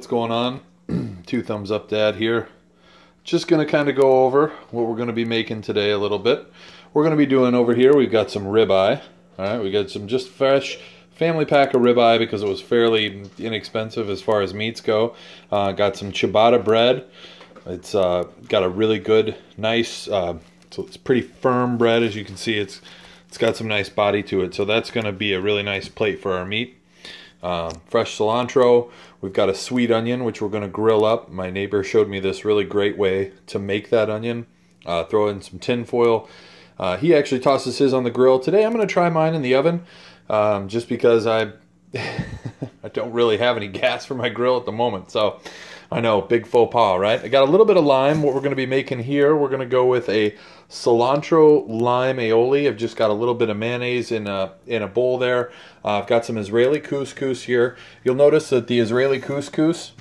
what's going on? Two Thumbs Up Dad here. Just going to kind of go over what we're going to be making today a little bit. We're going to be doing over here, we've got some ribeye. Alright, we got some just fresh family pack of ribeye because it was fairly inexpensive as far as meats go. Got some ciabatta bread. It's got a really good, nice, so it's pretty firm bread. As you can see, it's got some nice body to it. So that's going to be a really nice plate for our meat. Fresh cilantro. We've got a sweet onion, which we're going to grill up. My neighbor showed me this really great way to make that onion. Throw in some tin foil. He actually tosses his on the grill. Today I'm going to try mine in the oven, just because I don't really have any gas for my grill at the moment. So I know, big faux pas, right? I got a little bit of lime. What we're going to be making here, we're going to go with a cilantro-lime aioli. I've just got a little bit of mayonnaise in a bowl there. I've got some Israeli couscous here. You'll notice that the Israeli couscous,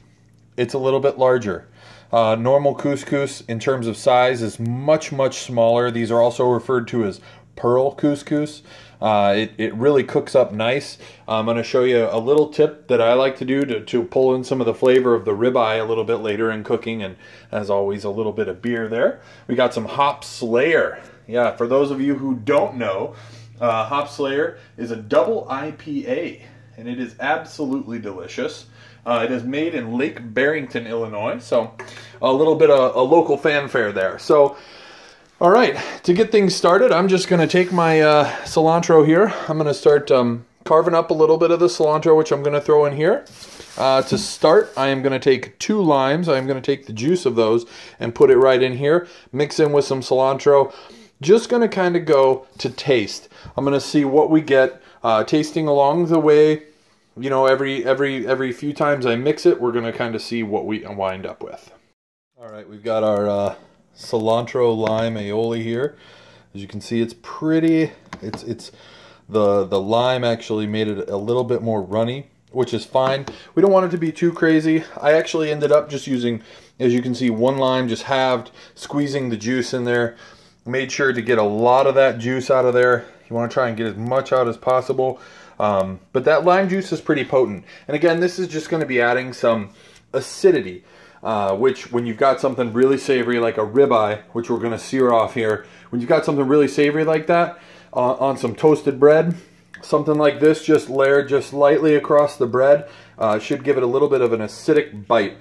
it's a little bit larger. Normal couscous, in terms of size, is much, much smaller. These are also referred to as pearl couscous. It really cooks up nice. I'm going to show you a little tip that I like to do to pull in some of the flavor of the ribeye a little bit later in cooking, and as always, a little bit of beer there. We got some Hop Slayer. Yeah, for those of you who don't know, Hop Slayer is a double IPA, and it is absolutely delicious. It is made in Lake Barrington, Illinois, so a little bit of a local fanfare there. So, all right, to get things started, I'm just going to take my cilantro here. I'm going to start carving up a little bit of the cilantro, which I'm going to throw in here. To start, I am going to take 2 limes. I am going to take the juice of those and put it right in here. Mix in with some cilantro. Just going to kind of go to taste. I'm going to see what we get. Tasting along the way, you know, every few times I mix it, we're going to kind of see what we wind up with. All right, we've got our cilantro lime aioli here. As you can see, it's pretty. It's the lime actually made it a little bit more runny, which is fine. We don't want it to be too crazy. I actually ended up just using, as you can see, 1 lime just halved, squeezing the juice in there. Made sure to get a lot of that juice out of there. You want to try and get as much out as possible. But that lime juice is pretty potent. And again, this is just going to be adding some acidity. Which, when you've got something really savory like a ribeye, which we're going to sear off here, when you've got something really savory like that on some toasted bread, something like this just layered just lightly across the bread should give it a little bit of an acidic bite,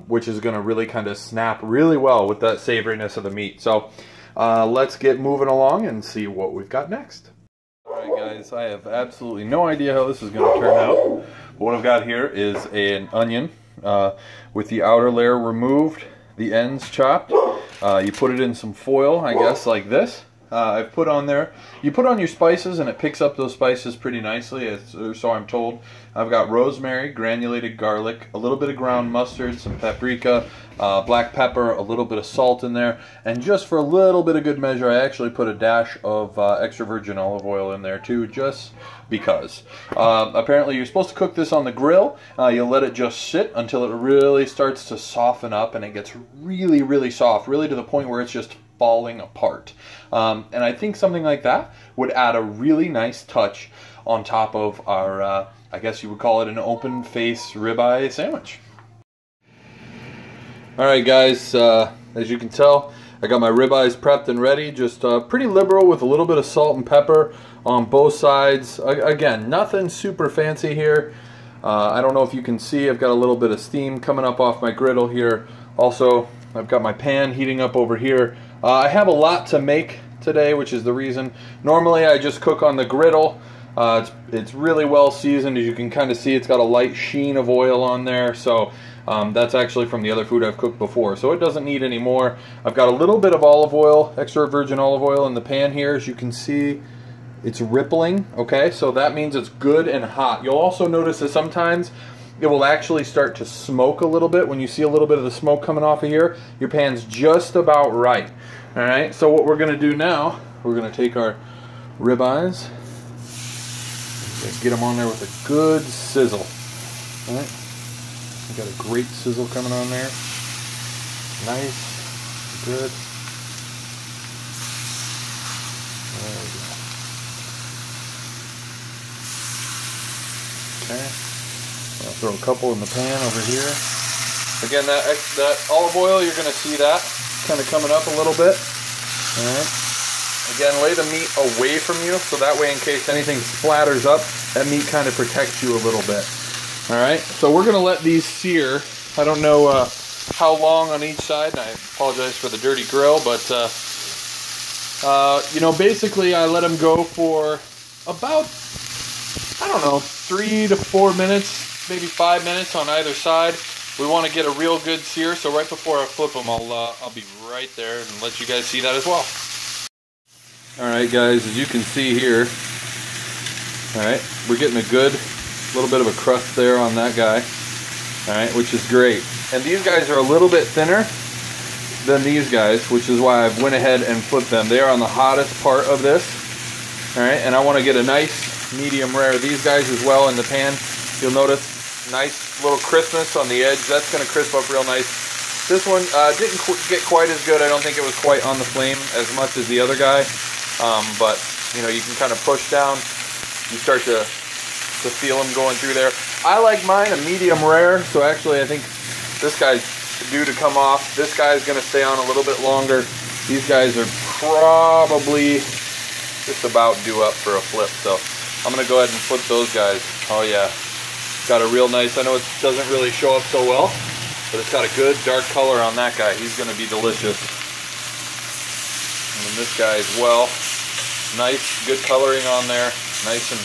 which is going to really kind of snap really well with that savoriness of the meat. So let's get moving along and see what we've got next. Alright guys, I have absolutely no idea how this is going to turn out. But what I've got here is an onion. With the outer layer removed, the ends chopped. You put it in some foil, I guess, like this. I've put on there, you put on your spices and it picks up those spices pretty nicely, so I'm told. I've got rosemary, granulated garlic, a little bit of ground mustard, some paprika, black pepper, a little bit of salt in there, and just for a little bit of good measure, I actually put a dash of extra virgin olive oil in there too, just because. Apparently you're supposed to cook this on the grill. You'll let it just sit until it really starts to soften up, and it gets really, really soft, really to the point where it's just falling apart. And I think something like that would add a really nice touch on top of our, I guess you would call it an open face ribeye sandwich. Alright guys, as you can tell, I got my ribeyes prepped and ready, just pretty liberal with a little bit of salt and pepper on both sides. Again, nothing super fancy here. I don't know if you can see, I've got a little bit of steam coming up off my griddle here. Also, I've got my pan heating up over here. I have a lot to make today, which is the reason. Normally I just cook on the griddle. It's really well seasoned. As you can kind of see, it's got a light sheen of oil on there. So that's actually from the other food I've cooked before. So it doesn't need any more. I've got a little bit of olive oil, extra virgin olive oil in the pan here. As you can see, it's rippling. Okay, so that means it's good and hot. You'll also notice that sometimes it will actually start to smoke a little bit. When you see a little bit of the smoke coming off of here, your pan's just about right. Alright, so what we're going to do now, we're going to take our ribeyes, get them on there with a good sizzle. Alright, we got a great sizzle coming on there. Nice, good. There we go. Okay. I'll throw a couple in the pan over here. Again, that olive oil, you're going to see that kind of coming up a little bit. All right. Again, lay the meat away from you, so that way in case anything splatters up, that meat kind of protects you a little bit. All right, so we're going to let these sear. I don't know how long on each side, and I apologize for the dirty grill, but you know, basically I let them go for about, I don't know, 3 to 4 minutes, maybe 5 minutes on either side. We want to get a real good sear, so right before I flip them, I'll be right there and let you guys see that as well. Alright guys, as you can see here, alright, we're getting a good little bit of a crust there on that guy, alright, which is great. And these guys are a little bit thinner than these guys, which is why I went ahead and flipped them. They are on the hottest part of this, alright, and I want to get a nice medium rare. These guys as well in the pan, you'll notice nice little crispness on the edge. That's going to crisp up real nice. This one didn't get quite as good. I don't think it was quite on the flame as much as the other guy. But you know, you can kind of push down. You start to feel them going through there. I like mine a medium rare, so actually I think this guy's due to come off. This guy's going to stay on a little bit longer. These guys are probably just about due up for a flip, so I'm going to go ahead and flip those guys. Oh yeah, got a real nice, I know it doesn't really show up so well, but it's got a good dark color on that guy. He's going to be delicious. And this guy as well, nice, good coloring on there, nice and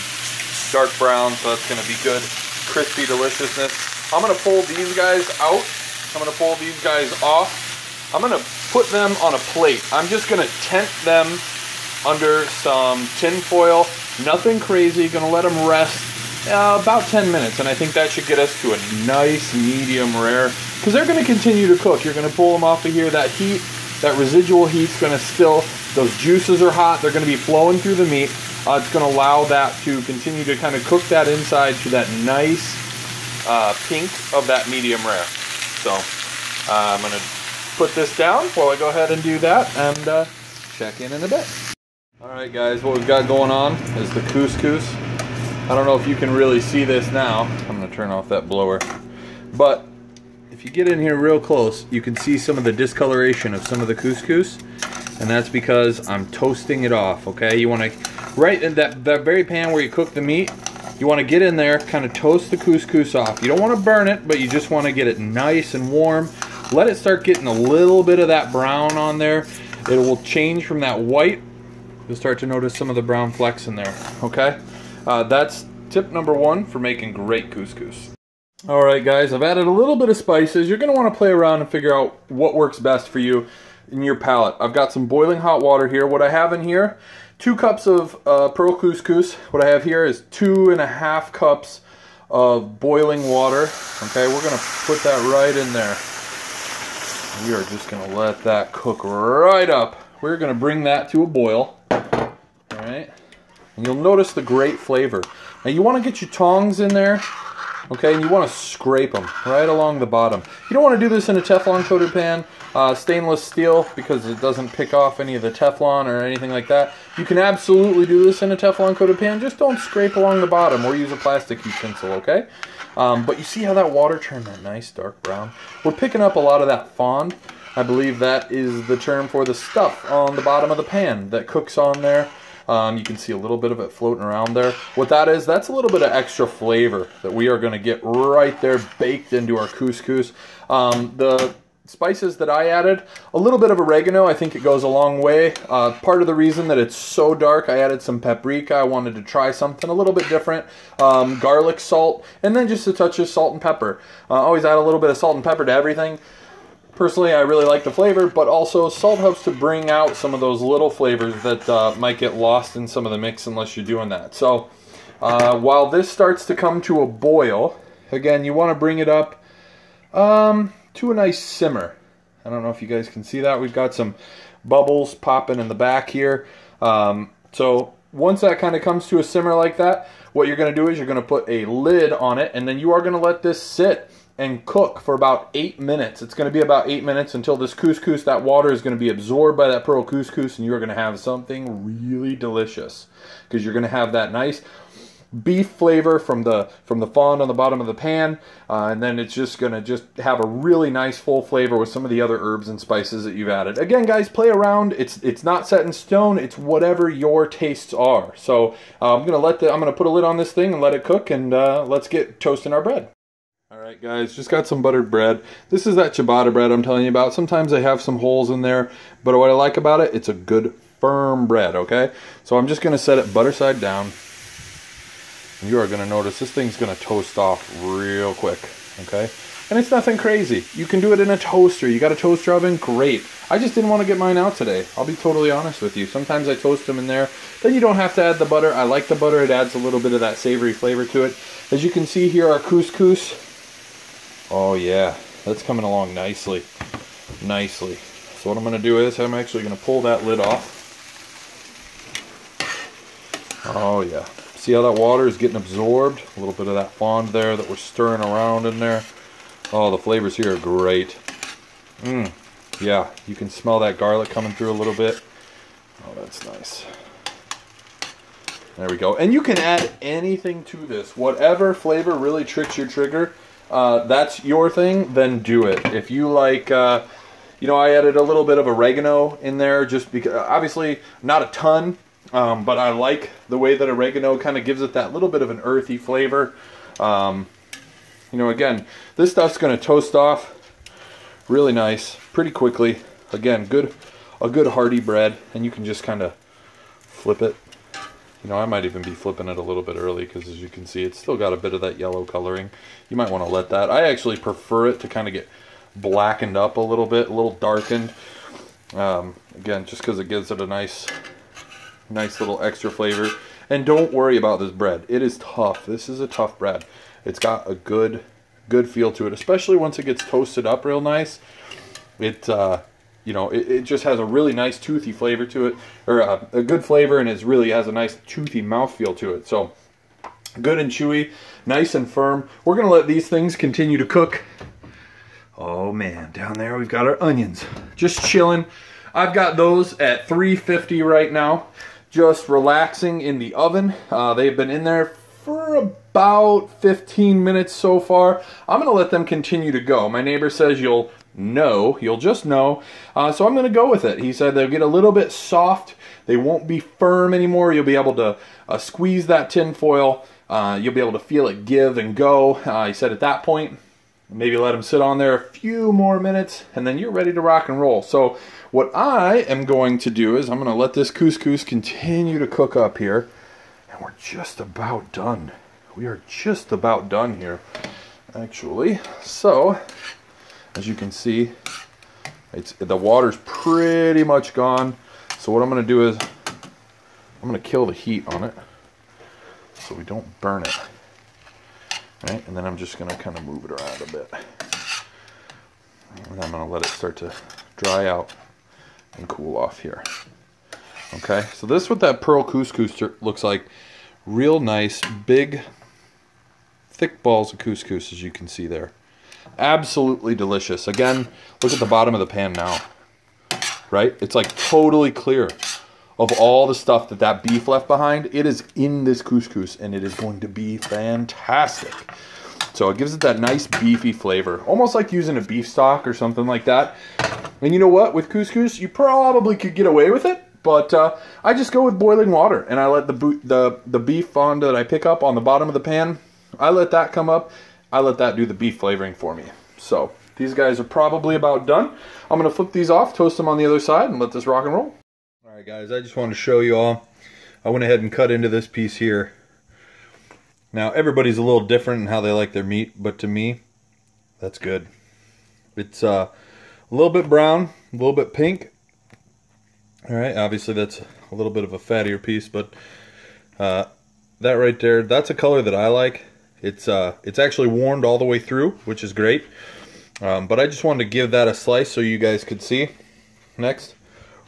dark brown, so that's going to be good, crispy deliciousness. I'm going to pull these guys out. I'm going to pull these guys off. I'm going to put them on a plate. I'm just going to tent them under some tin foil. Nothing crazy. Going to let them rest about 10 minutes, and I think that should get us to a nice medium rare, because they're going to continue to cook. You're going to pull them off of here. That heat, that residual heat's going to still, those juices are hot. They're going to be flowing through the meat. It's going to allow that to continue to kind of cook that inside to that nice pink of that medium rare. So I'm going to put this down while I go ahead and do that, and check in a bit. Alright guys, what we've got going on is the couscous. I don't know if you can really see this now. I'm going to turn off that blower. But if you get in here real close, you can see some of the discoloration of some of the couscous. And that's because I'm toasting it off, okay? You want to, right in that very pan where you cook the meat, you want to get in there, kind of toast the couscous off. You don't want to burn it, but you just want to get it nice and warm. Let it start getting a little bit of that brown on there. It will change from that white. You'll start to notice some of the brown flecks in there, okay? That's tip number 1 for making great couscous. Alright guys, I've added a little bit of spices. You're going to want to play around and figure out what works best for you in your palate. I've got some boiling hot water here. What I have in here, 2 cups of pearl couscous. What I have here is 2.5 cups of boiling water. Okay, we're going to put that right in there. We are just going to let that cook right up. We're going to bring that to a boil. Alright, and you'll notice the great flavor. Now you want to get your tongs in there, okay, and you want to scrape them right along the bottom. You don't want to do this in a Teflon coated pan, stainless steel, because it doesn't pick off any of the Teflon or anything like that. You can absolutely do this in a Teflon coated pan, just don't scrape along the bottom or use a plastic utensil, okay? But you see how that water turned that nice dark brown? We're picking up a lot of that fond. I believe that is the term for the stuff on the bottom of the pan that cooks on there. You can see a little bit of it floating around there. What that is, that's a little bit of extra flavor that we are going to get right there baked into our couscous. The spices that I added, a little bit of oregano, I think it goes a long way. Part of the reason that it's so dark, I added some paprika. I wanted to try something a little bit different. Garlic salt, and then just a touch of salt and pepper. Always add a little bit of salt and pepper to everything. Personally, I really like the flavor, but also salt helps to bring out some of those little flavors that might get lost in some of the mix unless you're doing that. So while this starts to come to a boil, again, you want to bring it up to a nice simmer. I don't know if you guys can see that. We've got some bubbles popping in the back here. So once that kind of comes to a simmer like that, what you're going to do is you're going to put a lid on it, and then you are going to let this sit and cook for about 8 minutes. It's going to be about 8 minutes until this couscous, that water is going to be absorbed by that pearl couscous, and you're going to have something really delicious, because you're going to have that nice beef flavor from the fond on the bottom of the pan, and then it's just gonna have a really nice full flavor with some of the other herbs and spices that you've added. Again, guys, play around. It's not set in stone. It's whatever your tastes are. So I'm gonna put a lid on this thing and let it cook, and let's get toasting our bread. All right, guys, just got some buttered bread. This is that ciabatta bread I'm telling you about. Sometimes they have some holes in there, but what I like about it, it's a good firm bread. Okay, so I'm just gonna set it butter side down. You are going to notice this thing's going to toast off real quick, okay? And it's nothing crazy. You can do it in a toaster. You got a toaster oven? Great. I just didn't want to get mine out today. I'll be totally honest with you. Sometimes I toast them in there. Then you don't have to add the butter. I like the butter. It adds a little bit of that savory flavor to it. As you can see here, our couscous. Oh yeah, that's coming along nicely. Nicely. So what I'm going to do is I'm actually going to pull that lid off. Oh yeah. See how that water is getting absorbed? A little bit of that fond there that we're stirring around in there. Oh, the flavors here are great. Yeah, you can smell that garlic coming through a little bit. Oh, that's nice. There we go. And you can add anything to this. Whatever flavor really tricks your trigger, that's your thing, then do it. If you like, you know, I added a little bit of oregano in there just because, obviously not a ton, but I like the way that oregano kind of gives it that little bit of an earthy flavor. You know, again, this stuff's going to toast off really nice, pretty quickly. Again, a good hearty bread, and you can just kind of flip it. You know, I might even be flipping it a little bit early because, as you can see, it's still got a bit of that yellow coloring. You might want to let that. I actually prefer it to kind of get blackened up a little bit, a little darkened. Again, just because it gives it a nice little extra flavor. And don't worry about this bread. It is tough. This is a tough bread. It's got a good feel to it, especially once it gets toasted up real nice. It you know, it just has a really nice toothy flavor to it, or a good flavor, and it really has a nice toothy mouthfeel to it. So good and chewy, nice and firm. We're gonna let these things continue to cook. Oh man, down there we've got our onions just chilling. I've got those at 350 right now, just relaxing in the oven. They've been in there for about 15 minutes so far. I'm gonna let them continue to go. My neighbor says you'll just know. So I'm gonna go with it. He said they'll get a little bit soft. They won't be firm anymore. You'll be able to squeeze that tin foil. You'll be able to feel it give and go. He said at that point, maybe let them sit on there a few more minutes, and then you're ready to rock and roll. So what I am going to do is I'm going to let this couscous continue to cook up here, and we're just about done. We are just about done here, actually. So as you can see, the water's pretty much gone. So what I'm going to do is I'm going to kill the heat on it so we don't burn it. Right, and then I'm just going to kind of move it around a bit. And I'm going to let it start to dry out and cool off here. Okay, so this is what that pearl couscous looks like. Real nice, big, thick balls of couscous, as you can see there. Absolutely delicious. Again, look at the bottom of the pan now. Right? It's like totally clear of all the stuff that beef left behind. It is in this couscous, and it is going to be fantastic. So it gives it that nice beefy flavor, almost like using a beef stock or something like that. And you know what? With couscous, you probably could get away with it, but I just go with boiling water, and I let the beef fond that I pick up on the bottom of the pan, I let that come up. I let that do the beef flavoring for me. So these guys are probably about done. I'm going to flip these off, toast them on the other side, and let this rock and roll. Alright guys, I just wanted to show you all. I went ahead and cut into this piece here. Now everybody's a little different in how they like their meat, but to me, that's good. It's a little bit brown, a little bit pink. Alright, obviously that's a little bit of a fattier piece, but that right there, that's a color that I like. It's actually warmed all the way through, which is great. But I just wanted to give that a slice so you guys could see. Next,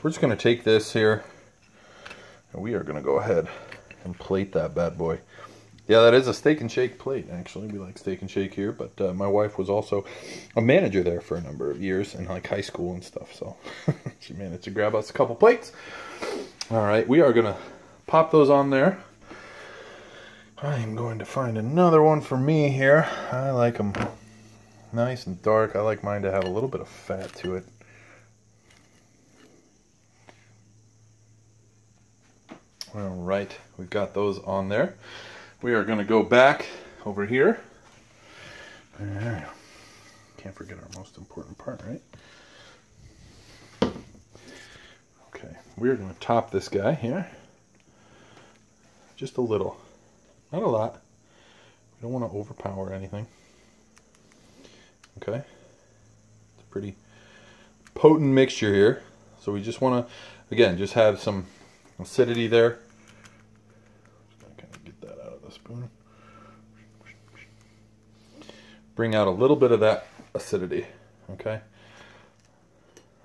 we're just going to take this here, and we are going to go ahead and plate that bad boy. Yeah, that is a steak and shake plate, actually. We like steak and shake here, but my wife was also a manager there for a number of years in like high school and stuff, so she managed to grab us a couple plates. All right, we are going to pop those on there. I am going to find another one for me here. I like them nice and dark. I like mine to have a little bit of fat to it. All right, we've got those on there. We are going to go back over here. Can't forget our most important part, right? Okay, we're going to top this guy here. Just a little. Not a lot. We don't want to overpower anything. Okay. It's a pretty potent mixture here. So we just want to, again, just have some acidity there. Just going to kind of get that out of the spoon. Bring out a little bit of that acidity. Okay.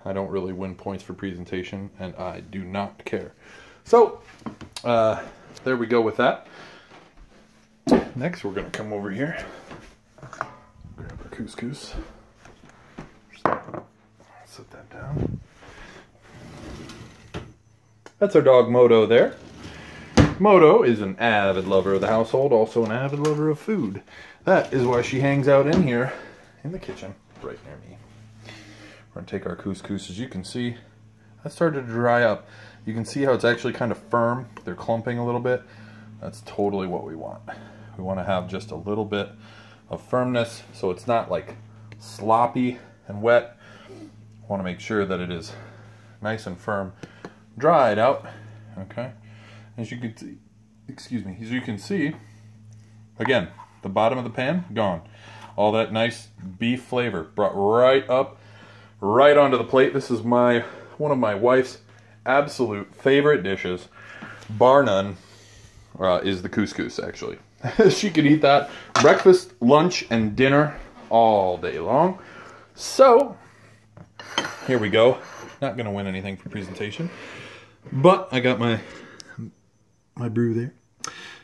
I don't really win points for presentation, and I do not care. So, there we go with that. Next, we're going to come over here, grab our couscous, set that down. That's our dog Moto there. Moto is an avid lover of the household, also an avid lover of food. That is why she hangs out in here in the kitchen, right near me. We're going to take our couscous. As you can see, that started to dry up. You can see how it's actually kind of firm. They're clumping a little bit. That's totally what we want. We want to have just a little bit of firmness so it's not like sloppy and wet. I want to make sure that it is nice and firm, dried out. Okay, as you can see, excuse me, as you can see, again, the bottom of the pan gone. All that nice beef flavor brought right up, right onto the plate. This is one of my wife's absolute favorite dishes, bar none, is the couscous, actually. She could eat that breakfast, lunch, and dinner all day long. So, here we go. Not going to win anything for presentation, but I got my brew there.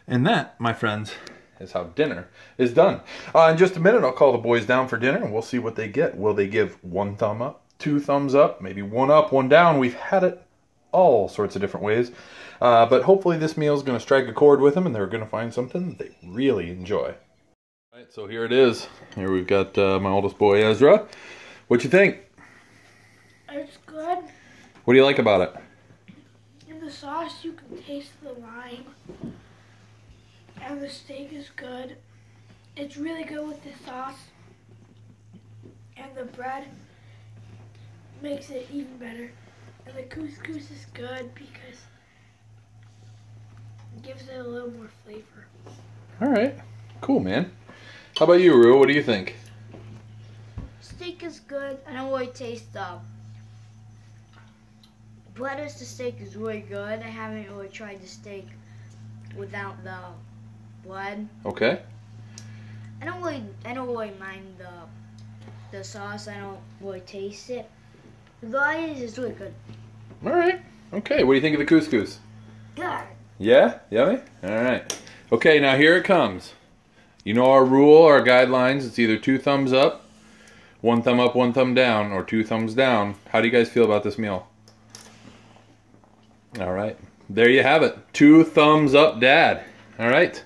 And that, my friends, is how dinner is done. In just a minute, I'll call the boys down for dinner, and we'll see what they get. Will they give 1 thumb up, 2 thumbs up, maybe 1 up, 1 down? We've had it all sorts of different ways. But hopefully this meal is going to strike a chord with them, and they're going to find something that they really enjoy. All right, so here it is. Here we've got my oldest boy, Ezra. What you think? It's good. What do you like about it? In the sauce, you can taste the lime. And the steak is good. It's really good with the sauce. And the bread makes it even better. And the couscous is good because it gives it a little more flavor. All right. Cool, man. How about you, Rue? What do you think? Steak is good. I don't really taste the bread as the steak is really good. I haven't really tried the steak without the blood. Okay. I don't really mind the sauce. I don't really taste it. The onions is really good. All right. Okay. What do you think of the couscous? Good. Yeah? Yummy? All right. Okay, now here it comes. You know our rule, our guidelines. It's either 2 thumbs up, 1 thumb up, 1 thumb down, or 2 thumbs down. How do you guys feel about this meal? All right. There you have it. 2 thumbs up, Dad. All right.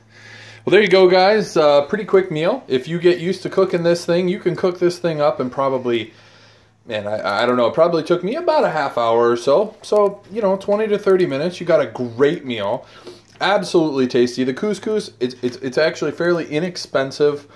Well, there you go, guys. Pretty quick meal. If you get used to cooking this thing, you can cook this thing up in probably, man, I don't know, it probably took me about a half hour or so. So, you know, 20 to 30 minutes. You got a great meal. Absolutely tasty. The couscous, it's actually fairly inexpensive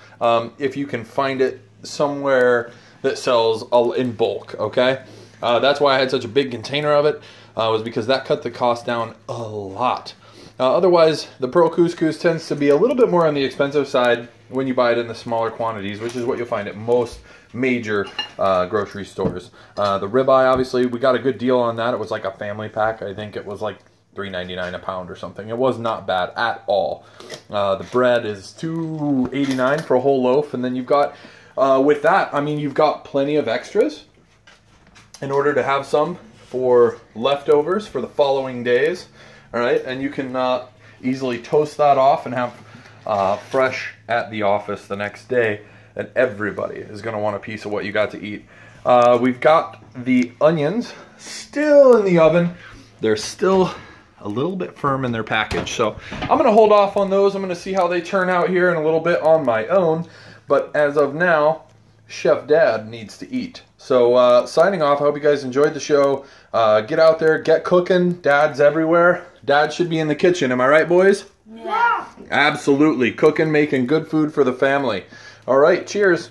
if you can find it somewhere that sells in bulk, okay? That's why I had such a big container of it, was because that cut the cost down a lot. Otherwise, the Pro Couscous tends to be a little bit more on the expensive side when you buy it in the smaller quantities, which is what you'll find at most major grocery stores. The ribeye, obviously, we got a good deal on that. It was like a family pack. I think it was like $3.99 a pound or something. It was not bad at all. The bread is $2.89 for a whole loaf, and then you've got, with that, I mean, you've got plenty of extras in order to have some for leftovers for the following days. All right, and you can easily toast that off and have fresh at the office the next day, and everybody is going to want a piece of what you got to eat. We've got the onions still in the oven. They're still a little bit firm in their package. So I'm going to hold off on those. I'm going to see how they turn out here in a little bit on my own. But as of now, Chef Dad needs to eat. So signing off. I hope you guys enjoyed the show. Get out there, get cooking. Dad's everywhere. Dad should be in the kitchen. Am I right, boys? Yeah. Absolutely. Cooking, making good food for the family. All right, cheers.